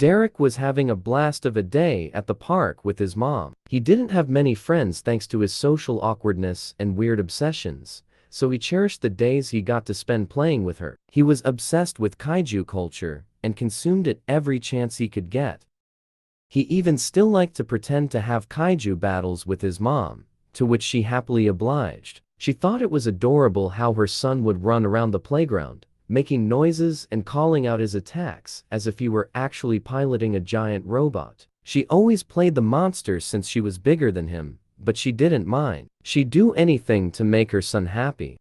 Derek was having a blast of a day at the park with his mom. He didn't have many friends thanks to his social awkwardness and weird obsessions, so he cherished the days he got to spend playing with her. He was obsessed with kaiju culture and consumed it every chance he could get. He even still liked to pretend to have kaiju battles with his mom, to which she happily obliged. She thought it was adorable how her son would run around the playground, making noises and calling out his attacks as if he were actually piloting a giant robot. She always played the monster since she was bigger than him, but she didn't mind. She'd do anything to make her son happy.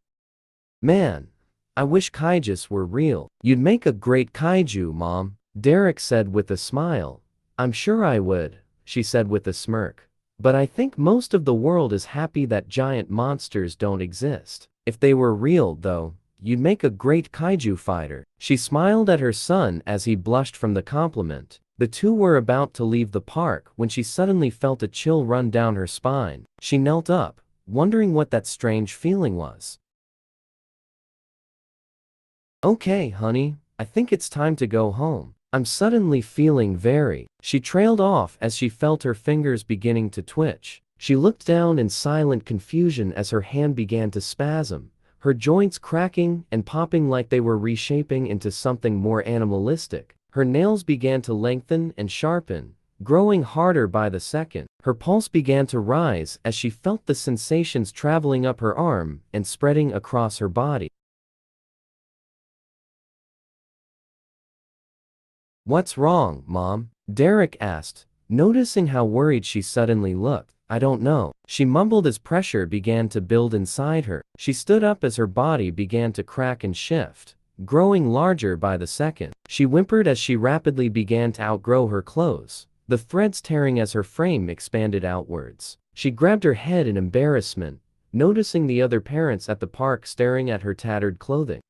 "Man, I wish kaijus were real." "You'd make a great kaiju, Mom," Derek said with a smile. "I'm sure I would," she said with a smirk. "But I think most of the world is happy that giant monsters don't exist. If they were real, though, you'd make a great kaiju fighter." She smiled at her son as he blushed from the compliment. The two were about to leave the park when she suddenly felt a chill run down her spine. She knelt up, wondering what that strange feeling was. "Okay, honey, I think it's time to go home. I'm suddenly feeling very..." She trailed off as she felt her fingers beginning to twitch. She looked down in silent confusion as her hand began to spasm, her joints cracking and popping like they were reshaping into something more animalistic. Her nails began to lengthen and sharpen, growing harder by the second. Her pulse began to rise as she felt the sensations traveling up her arm and spreading across her body. "What's wrong, Mom?" Derek asked, noticing how worried she suddenly looked. "I don't know," she mumbled as pressure began to build inside her. She stood up as her body began to crack and shift, growing larger by the second. She whimpered as she rapidly began to outgrow her clothes, the threads tearing as her frame expanded outwards. She grabbed her head in embarrassment, noticing the other parents at the park staring at her tattered clothing.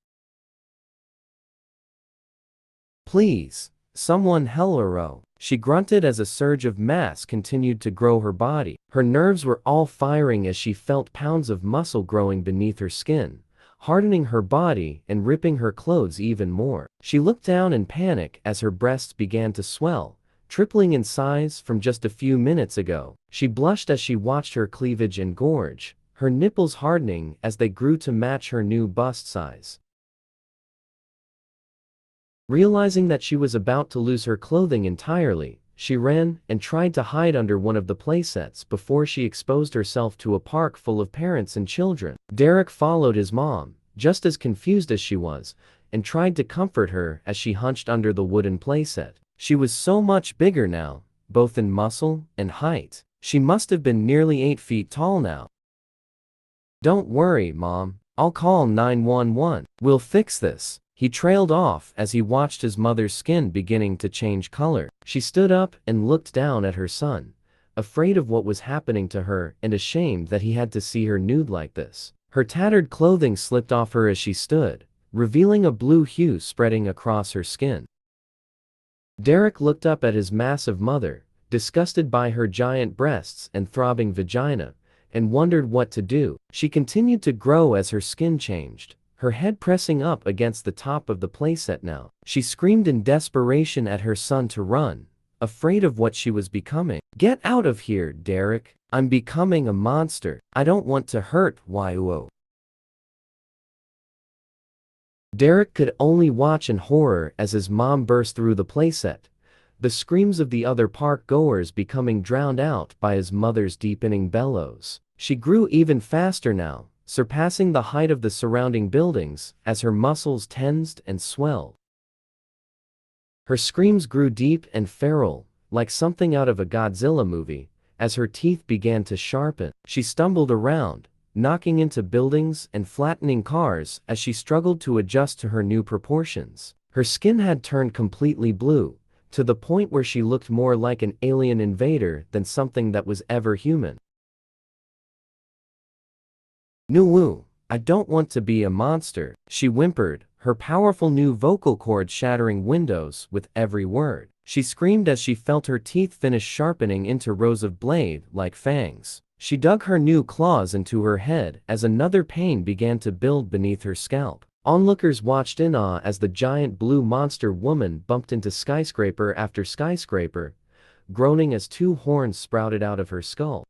"Please, someone hello," she grunted as a surge of mass continued to grow her body. Her nerves were all firing as she felt pounds of muscle growing beneath her skin, hardening her body and ripping her clothes even more. She looked down in panic as her breasts began to swell, tripling in size from just a few minutes ago. She blushed as she watched her cleavage engorge, her nipples hardening as they grew to match her new bust size. Realizing that she was about to lose her clothing entirely, she ran and tried to hide under one of the playsets before she exposed herself to a park full of parents and children. Derek followed his mom, just as confused as she was, and tried to comfort her as she hunched under the wooden playset. She was so much bigger now, both in muscle and height. She must have been nearly 8 feet tall now. "Don't worry, Mom. I'll call 911. We'll fix this." He trailed off as he watched his mother's skin beginning to change color. She stood up and looked down at her son, afraid of what was happening to her and ashamed that he had to see her nude like this. Her tattered clothing slipped off her as she stood, revealing a blue hue spreading across her skin. Derek looked up at his massive mother, disgusted by her giant breasts and throbbing vagina, and wondered what to do. She continued to grow as her skin changed, her head pressing up against the top of the playset now. She screamed in desperation at her son to run, afraid of what she was becoming. "Get out of here, Derek. I'm becoming a monster. I don't want to hurt you." Derek could only watch in horror as his mom burst through the playset, the screams of the other park goers becoming drowned out by his mother's deepening bellows. She grew even faster now, surpassing the height of the surrounding buildings as her muscles tensed and swelled. Her screams grew deep and feral, like something out of a Godzilla movie, as her teeth began to sharpen. She stumbled around, knocking into buildings and flattening cars as she struggled to adjust to her new proportions. Her skin had turned completely blue, to the point where she looked more like an alien invader than something that was ever human. "No, I don't want to be a monster," she whimpered, her powerful new vocal cords shattering windows with every word. She screamed as she felt her teeth finish sharpening into rows of blade-like fangs. She dug her new claws into her head as another pain began to build beneath her scalp. Onlookers watched in awe as the giant blue monster woman bumped into skyscraper after skyscraper, groaning as two horns sprouted out of her skull.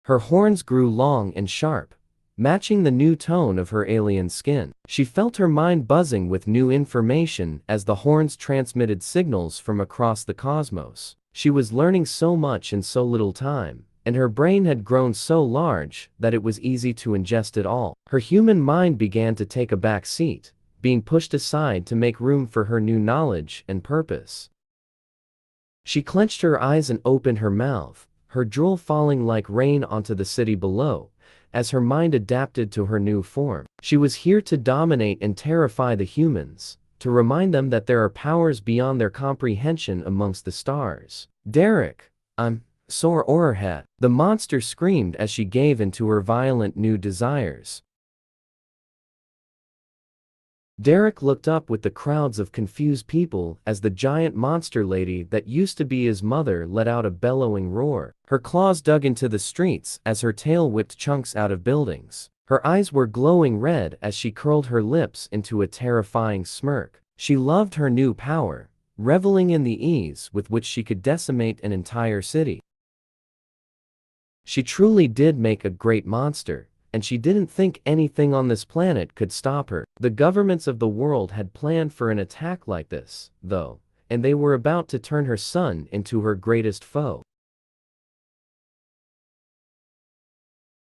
Her horns grew long and sharp, matching the new tone of her alien skin. She felt her mind buzzing with new information as the horns transmitted signals from across the cosmos. She was learning so much in so little time, and her brain had grown so large that it was easy to ingest it all. Her human mind began to take a back seat, being pushed aside to make room for her new knowledge and purpose. She clenched her eyes and opened her mouth, her drool falling like rain onto the city below, as her mind adapted to her new form. She was here to dominate and terrify the humans, to remind them that there are powers beyond their comprehension amongst the stars. Derek, I'm sore Orhat, the monster screamed as she gave in to her violent new desires. Derek looked up with the crowds of confused people as the giant monster lady that used to be his mother let out a bellowing roar. Her claws dug into the streets as her tail whipped chunks out of buildings. Her eyes were glowing red as she curled her lips into a terrifying smirk. She loved her new power, reveling in the ease with which she could decimate an entire city. She truly did make a great monster, and she didn't think anything on this planet could stop her. The governments of the world had planned for an attack like this, though, and they were about to turn her son into her greatest foe.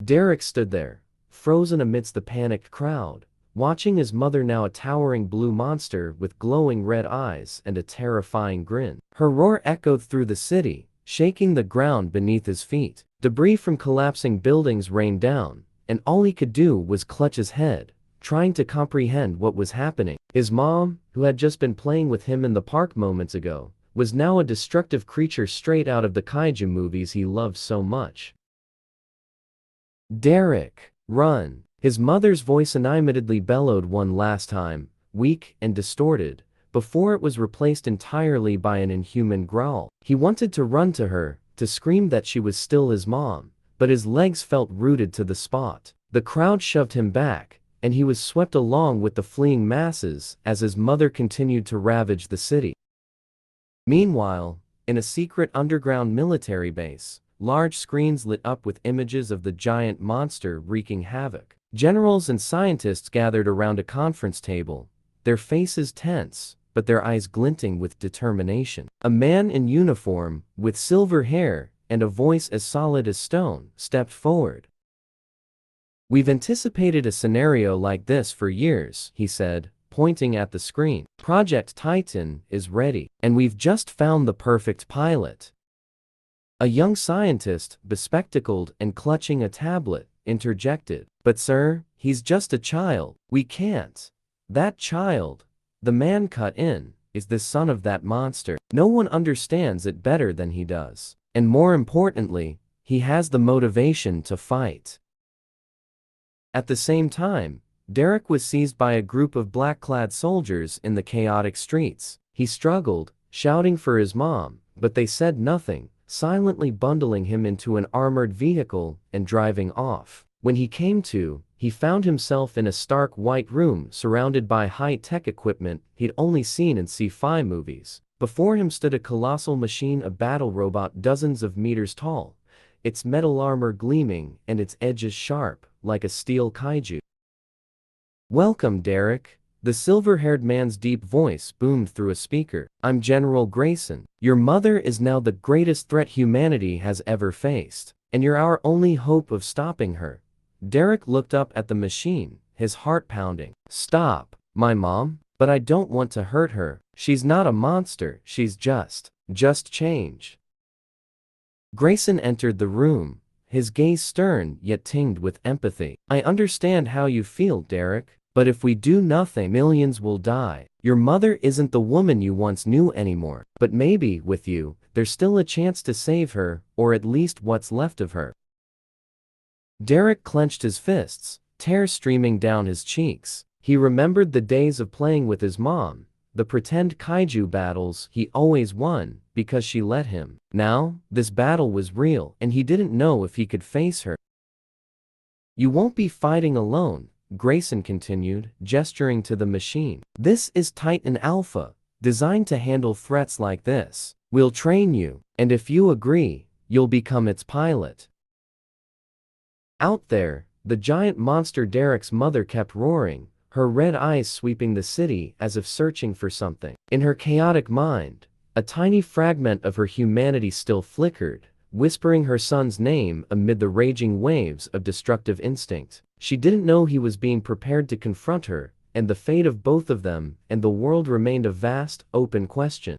Derek stood there, frozen amidst the panicked crowd, watching his mother, now a towering blue monster with glowing red eyes and a terrifying grin. Her roar echoed through the city, shaking the ground beneath his feet. Debris from collapsing buildings rained down, and all he could do was clutch his head, trying to comprehend what was happening. His mom, who had just been playing with him in the park moments ago, was now a destructive creature straight out of the kaiju movies he loved so much. Derek, run! His mother's voice animatedly bellowed one last time, weak and distorted, before it was replaced entirely by an inhuman growl. He wanted to run to her, to scream that she was still his mom, but his legs felt rooted to the spot. The crowd shoved him back, and he was swept along with the fleeing masses as his mother continued to ravage the city. Meanwhile, in a secret underground military base, large screens lit up with images of the giant monster wreaking havoc. Generals and scientists gathered around a conference table, their faces tense, but their eyes glinting with determination. A man in uniform, with silver hair and a voice as solid as stone, stepped forward. "We've anticipated a scenario like this for years," he said, pointing at the screen. "Project Titan is ready, and we've just found the perfect pilot." A young scientist, bespectacled and clutching a tablet, interjected. "But sir, he's just a child. We can't." "That child," the man cut in, "is the son of that monster. No one understands it better than he does. And more importantly, he has the motivation to fight." At the same time, Derek was seized by a group of black-clad soldiers in the chaotic streets. He struggled, shouting for his mom, but they said nothing, silently bundling him into an armored vehicle and driving off. When he came to, he found himself in a stark white room surrounded by high-tech equipment he'd only seen in sci-fi movies. Before him stood a colossal machine, a battle robot dozens of meters tall, its metal armor gleaming and its edges sharp, like a steel kaiju. "Welcome, Derek," the silver-haired man's deep voice boomed through a speaker. "I'm General Grayson. Your mother is now the greatest threat humanity has ever faced, and you're our only hope of stopping her." Derek looked up at the machine, his heart pounding. "Stop, my mom? But I don't want to hurt her. She's not a monster, she's just change." Grayson entered the room, his gaze stern yet tinged with empathy. "I understand how you feel, Derek, but if we do nothing, millions will die. Your mother isn't the woman you once knew anymore, but maybe, with you, there's still a chance to save her, or at least what's left of her." Derek clenched his fists, tears streaming down his cheeks. He remembered the days of playing with his mom, the pretend kaiju battles he always won because she let him. Now, this battle was real, and he didn't know if he could face her. "You won't be fighting alone," Grayson continued, gesturing to the machine. This is Titan Alpha, designed to handle threats like this. We'll train you, and if you agree, you'll become its pilot. Out there, the giant monster Derek's mother kept roaring, her red eyes sweeping the city as if searching for something. In her chaotic mind, a tiny fragment of her humanity still flickered, whispering her son's name amid the raging waves of destructive instinct. She didn't know he was being prepared to confront her, and the fate of both of them and the world remained a vast, open question.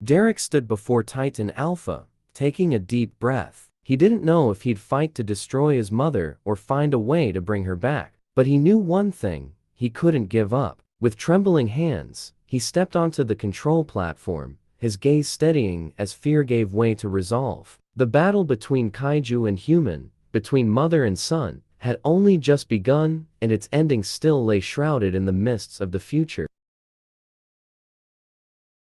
Derek stood before Titan Alpha, taking a deep breath. He didn't know if he'd fight to destroy his mother or find a way to bring her back. But he knew one thing: he couldn't give up. With trembling hands, he stepped onto the control platform, his gaze steadying as fear gave way to resolve. The battle between kaiju and human, between mother and son, had only just begun, and its ending still lay shrouded in the mists of the future.